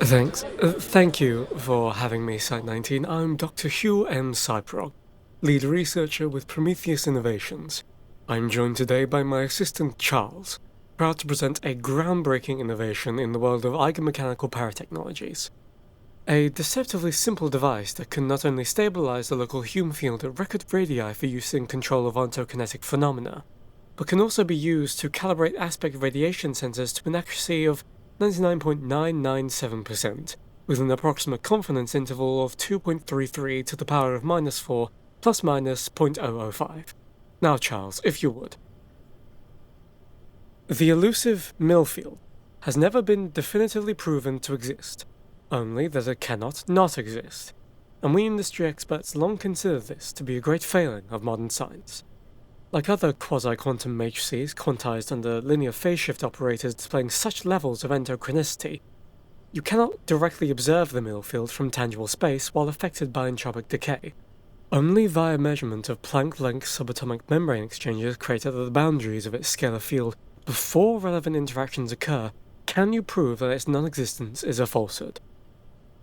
Thanks. Thank you for having me, Site 19. I'm Dr. Hugh M. Cyprog, lead researcher with Prometheus Innovations. I'm joined today by my assistant Charles, proud to present a groundbreaking innovation in the world of eigenmechanical paratechnologies. A deceptively simple device that can not only stabilize the local Hume field at record radii for use in control of ontokinetic phenomena, but can also be used to calibrate aspect radiation sensors to an accuracy of 99.997%, with an approximate confidence interval of 2.33 to the power of -4 plus minus 0.005. Now, Charles, if you would. The elusive Mill field has never been definitively proven to exist, only that it cannot not exist, and we industry experts long consider this to be a great failing of modern science. Like other quasi-quantum matrices quantized under linear phase shift operators displaying such levels of endochronicity, you cannot directly observe the Mill field from tangible space while affected by entropic decay. Only via measurement of Planck-length subatomic membrane exchanges created at the boundaries of its scalar field before relevant interactions occur can you prove that its non-existence is a falsehood.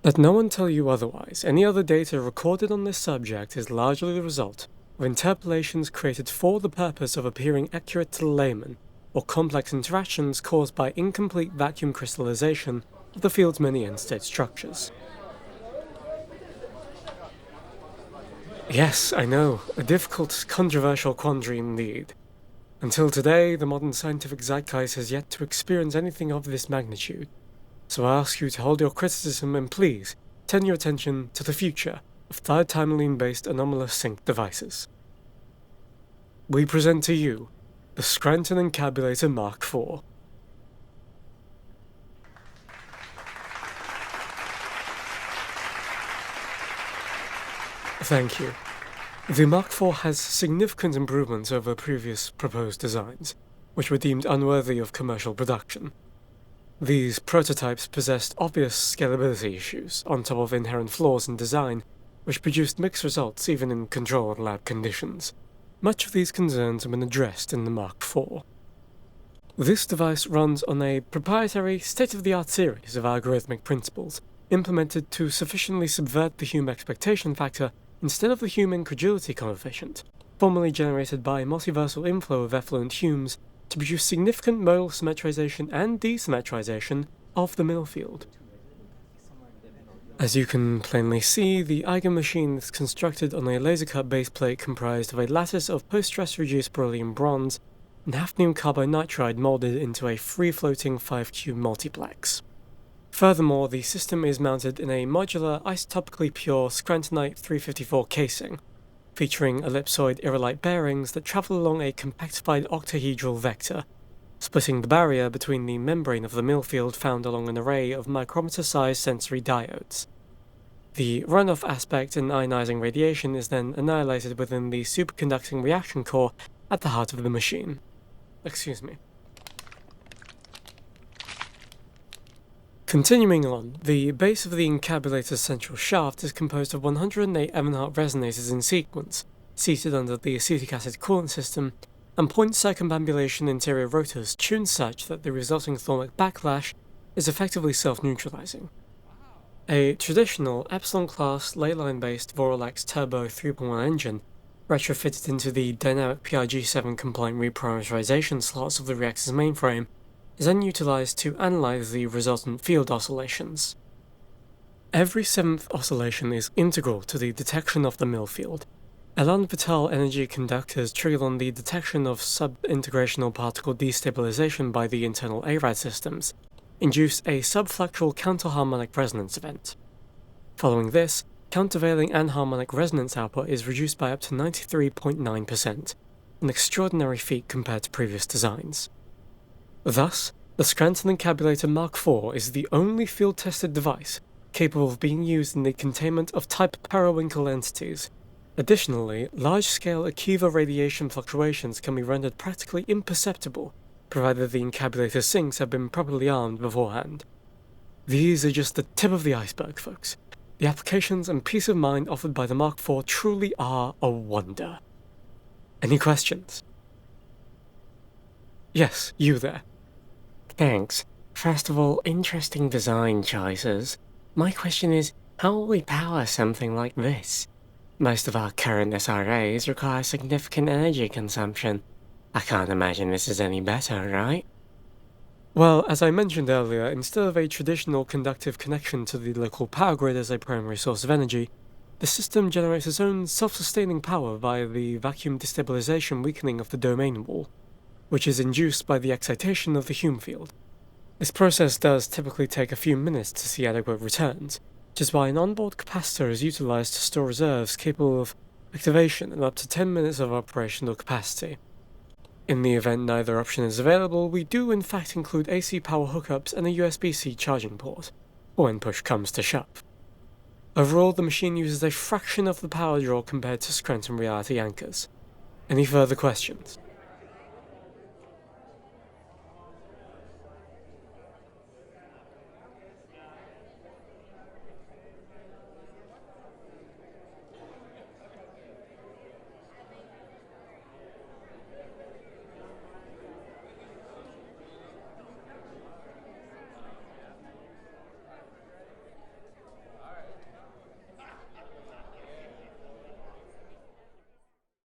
Let no one tell you otherwise. Any other data recorded on this subject is largely the result of interpolations created for the purpose of appearing accurate to the layman, or complex interactions caused by incomplete vacuum crystallization of the field's many end-state structures. Yes, I know, a difficult, controversial quandary indeed. Until today, the modern scientific zeitgeist has yet to experience anything of this magnitude, so I ask you to hold your criticism and please turn your attention to the future of third-timeline-based anomalous sync devices. We present to you the Scranton Encabulator MK IV. Thank you. The MK IV has significant improvements over previous proposed designs, which were deemed unworthy of commercial production. These prototypes possessed obvious scalability issues, on top of inherent flaws in design, which produced mixed results even in controlled lab conditions. Much of these concerns have been addressed in the MK IV. This device runs on a proprietary, state-of-the-art series of algorithmic principles, implemented to sufficiently subvert the Hume expectation factor instead of the Hume incredulity coefficient, formerly generated by a multiversal inflow of effluent Humes to produce significant modal symmetrization and desymmetrization of the Mill field. As you can plainly see, the eigenmachine is constructed on a laser-cut base plate comprised of a lattice of post-stress-reduced beryllium bronze and hafnium carbonitride molded into a free-floating 5-cube multiplex. Furthermore, the system is mounted in a modular, isotopically pure Scrantonite 354 casing, featuring ellipsoid irolite bearings that travel along a compactified octahedral vector, splitting the barrier between the membrane of the Mill field found along an array of micrometer-sized sensory diodes. The runoff aspect in ionizing radiation is then annihilated within the superconducting reaction core at the heart of the machine. Continuing on, the base of the encabulator's central shaft is composed of 108 Evanhart resonators in sequence, seated under the acetic acid coolant system, and point circumambulation interior rotors tuned such that the resulting thermic backlash is effectively self-neutralizing. A traditional Epsilon-class leyline-based Vorolax Turbo 3.1 engine, retrofitted into the dynamic PRG-7 compliant reparameterization slots of the reactor's mainframe, is then utilized to analyze the resultant field oscillations. Every seventh oscillation is integral to the detection of the Mill field. Elan-Vital energy conductors triggered on the detection of sub-integrational particle destabilization by the internal ARAD systems induce a subfluxual counterharmonic resonance event. Following this, countervailing anharmonic resonance output is reduced by up to 93.9%, an extraordinary feat compared to previous designs. Thus, the Scranton Encabulator MK IV is the only field-tested device capable of being used in the containment of type periwinkle entities. Additionally, large-scale Akiva radiation fluctuations can be rendered practically imperceptible, provided the encabulator sinks have been properly armed beforehand. These are just the tip of the iceberg, folks. The applications and peace of mind offered by the MK IV truly are a wonder. Any questions? Yes, you there. Thanks. First of all, interesting design choices. My question is, how will we power something like this? Most of our current SRAs require significant energy consumption. I can't imagine this is any better, right? Well, as I mentioned earlier, instead of a traditional conductive connection to the local power grid as a primary source of energy, the system generates its own self-sustaining power via the vacuum destabilization weakening of the domain wall, which is induced by the excitation of the Hume field. This process does typically take a few minutes to see adequate returns, which is why an onboard capacitor is utilized to store reserves capable of activation in up to 10 minutes of operational capacity. In the event neither option is available, we do in fact include AC power hookups and a USB-C charging port, or when push comes to shove. Overall, the machine uses a fraction of the power draw compared to Scranton reality anchors. Any further questions?